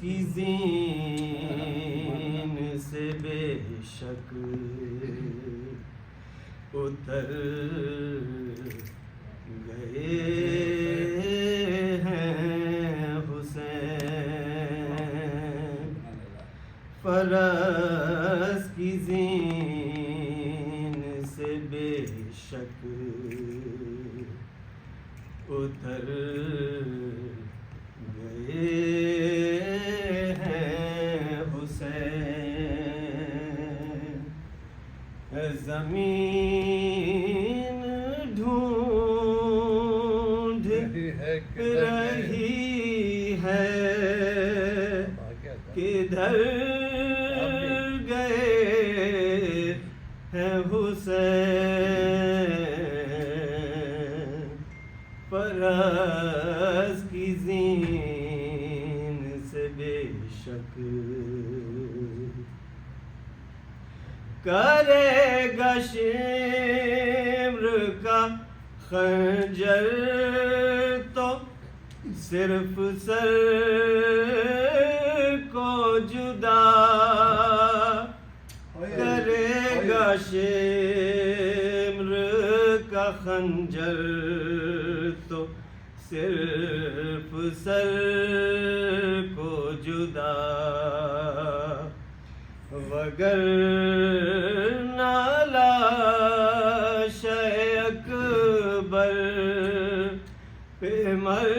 کی زین سے بے شک اتر گئے ہیں حسین، فرس کی زین سے بے شک اتر گئے ہیں حسین، زمین ڈھونڈ رہی ہے کدھر گئے ہیں حسین، فرس کی زین سے بے شک کرے گا شمر کا خنجر تو صرف سر کو جدا کرے گا شمر کا خنجر تو صرف سر کو جدا، وگرنہ لاش اکبر پہ مر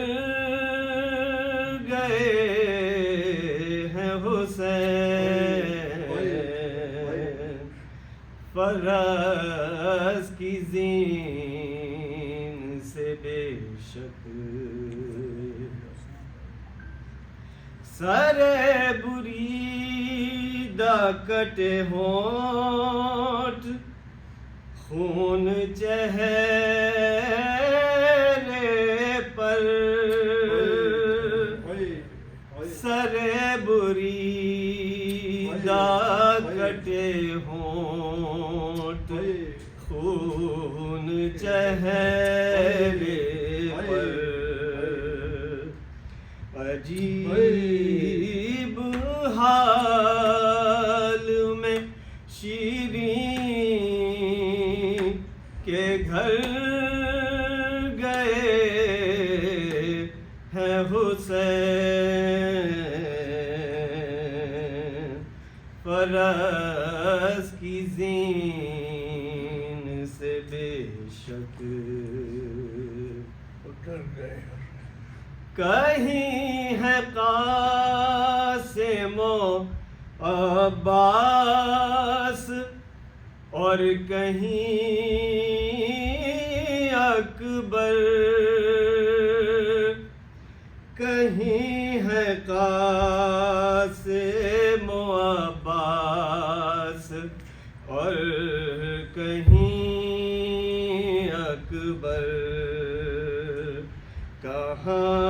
گئے ہیں حسین، فرس کی زین سے بے شک سر بریدہ کٹے ہونٹ خون چہرے پر، سر بریدہ کٹے ہونٹ خون چہرے پر، عجیب حال میں شیریں کے گھر گئے ہیں حسین، فرس کی زین سے بے شک اتر گئے، کہیں ہے قاسم و عباس اور کہیں اکبر، کہیں ہے قاسم و عباس اور کہیں اکبر، کہاں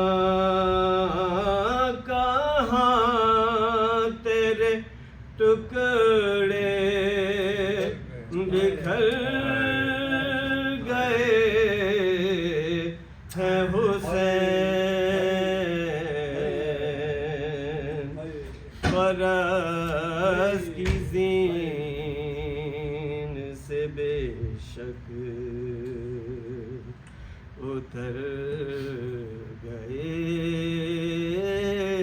کہاں تیرے ٹکڑے بکھر گئے ہیں حسین، فرس کی زین سے بے شک اتر گئے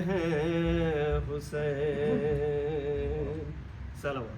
ہیں حسین، سلام۔